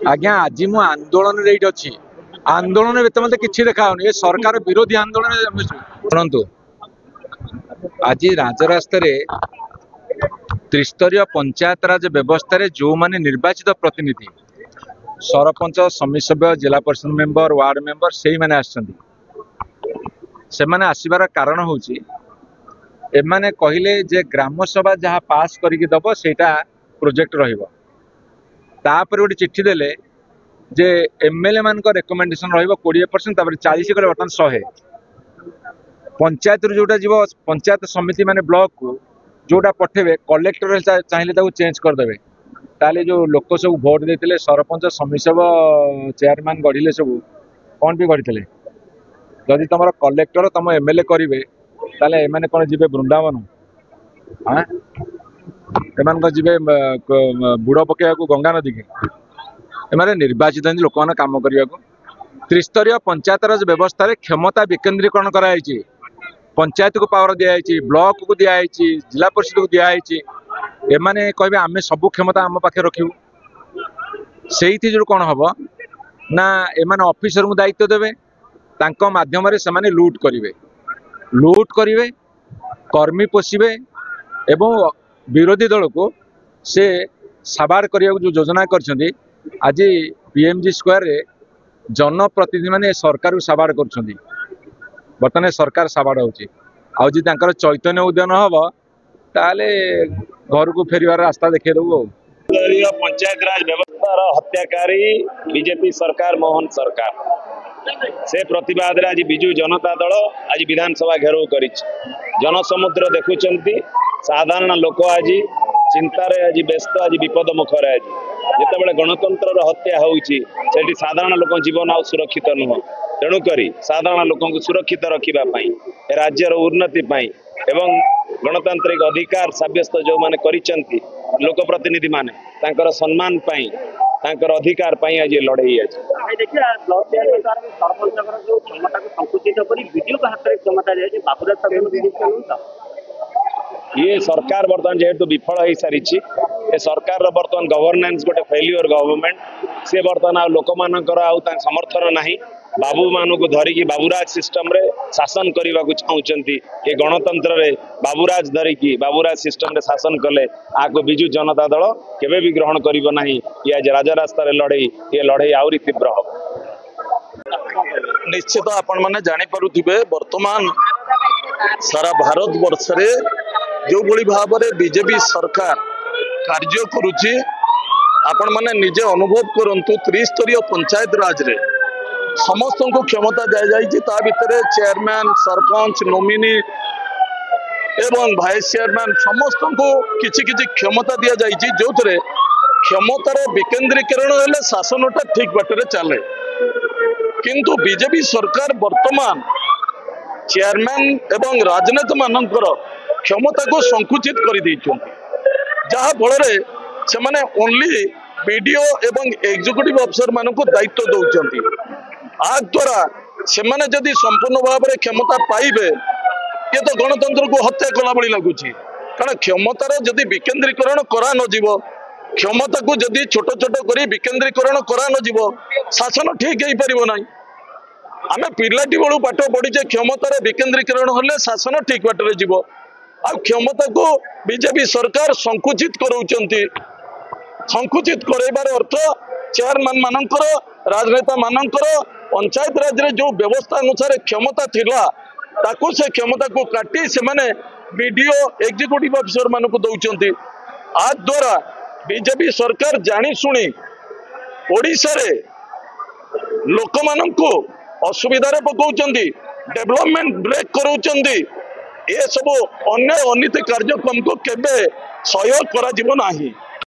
आज्ञा आज मु आंदोलन अच्छी आंदोलन मत कि देखा ये सरकार विरोधी आंदोलन शुणु आज राजरास्त त्रिस्तरीय पंचायत राज व्यवस्था जो माने निर्वाचित प्रतिनिधि सरपंच समिति सभ्य जिला परिषद मेंबर वार्ड मेंबर से मैंने आसबार कारण हूँ एमाने कहले जे ग्राम सभा जहाँ पास करके दब सेटा प्रोजेक्ट रहिबो तापर गोटे चिट्ठी देले जे एमएलए मान रेकमेंडेशन रहिबो 20% तापर 40 करे बर्तन 100 पंचायत रू जोटा जीव पंचायत समिति माने ब्लॉक को जोटा पठेबे कलेक्टर चाहिए ताको चेंज कर देबे ताले जो लोक सब वोट देते सरपंच समिति चेयरमैन गढ़िले सब कौन भी गढ़ी जदि तुम कलेक्टर तुम एमएलए करेंगे ताले एमाने कौन जीवे वृंदावन हाँ एमान जीवे बुड़ पकेया गंगा नदी के एमाने निर्वाचित लोक मैंने काम करने त्रिस्तरीय पंचायत राज व्यवस्था रे क्षमता विकेंद्रीकरण कराई पंचायत को पावर दिखाई ब्लॉक को दिखाई जिला परिषद को दिखाई एमाने कहे आम सब क्षमता आम पाखे रखू से जो कौन हम ना एमाने ऑफिसर को दायित्व देवे तांको माध्यम रे से लूट करिवे कर्मी पोषिबे एवं विरोधी दल को से साबाड़ करने जो योजना कर आज पीएमजी स्क्वायर रे जनप्रतिनिधि माने सरकार को साबाड़ कर बर्तमान सरकार साबाड़ होची चैतन्य उद्यान हम ताले घर को फेरवार रास्ता देखे देबू पंचायत राज व्यवस्था हत्याकारी बीजेपी सरकार मोहन सरकार से प्रतिवाद रे आज बिजु जनता दल आज विधानसभा घेराव कर जनसमुद्र देखुंट साधारण लोक आज चिंतार आज व्यस्त आज विपद मुखर आज जिते गणतंत्र हत्या होती साधारण लोक जीवन आ सुरक्षित नुह तेणुक साधारण लोक सुरक्षित रखापी राज्यर उन्नति एवं गणतांत्रिक अधिकार सब्यस्त जो मैंने करिसेंती लोक प्रतिनिधि माने सम्मान अधिकार आज लड़े ये सरकार बर्तमान जेहेतु विफल हो सारी सरकार बर्तमान गवर्नेंस गोटे फेल्यूर गवर्नमेंट सी बर्तमान लोक मानकर समर्थन नहीं बाबू मान को धरिकी बाबूराज सिस्टम रे शासन करने को चाहते ये गणतंत्र रे बाबूराज धरिकी बाबूराज सिस्टम रे शासन कले आपको बिजु जनता दल केवे भी ग्रहण करिबो नहीं ये आज राजरास्ता लड़ई ये लड़ई आउरी तीव्र हो निश्चित आपण माने जानि परुथिबे वर्तमान सारा भारत वर्ष रे जो भली भाव रे बीजेपी सरकार कार्य करुची आपण माने निजे अनुभव करंतु त्रिस्तरीय पंचायत राज रे समस्त को क्षमता दी जाए भितर चेयरमैन सरपंच नोमिनी एवं भाइस चेयरमैन समस्त को किछि किछि क्षमता दि जाए जो थे क्षमतार विकेंद्रीकरण हेले शासनटा ठीक बाटर चले किंतु बीजेपी सरकार वर्तमान चेयरमैन एवं राजनेता मानकर क्षमता को संकुचित कर जहा फल से ओनली बीडीओ एवं एग्जीक्यूटिव अफिसर मान को दायित्व दौरान आ द्वारा से जदि संपूर्ण भाव में क्षमता पाइबे ये तो गणतंत्र को हत्या कला भली लगुच कारण क्षमतार जदि विकेंद्रीकरण करा न जीवो क्षमता को जदि छोट छोट कर विकेंद्रीकरण करा न जीवो शासन ठीक हो पार ना आम पिलाटी बेलू पाठ पढ़ीचे क्षमतार विकेंद्रीकरण हेले शासन ठीक बाटर जीव आ क्षमता को बीजेपी सरकार संकुचित कराउचंती संकुचित कराइबार अर्थ चेयरमैन मानकर राजनेता मानकर पंचायत राज रे जो व्यवस्था अनुसार क्षमता थिला ताकू से क्षमता को काटी से माने बीडीओ एग्जीक्यूटिव अफिसर मान को दौरान आ द्वारा बीजेपी सरकार जानी शुणी ओडिशा रे लोक मान को असुविधार पकाउं डेवलपमेंट ब्रेक कराउं ये सब अन्याय अनीति कार्यक्रम को केबे सहयोग करा जीवो नाही।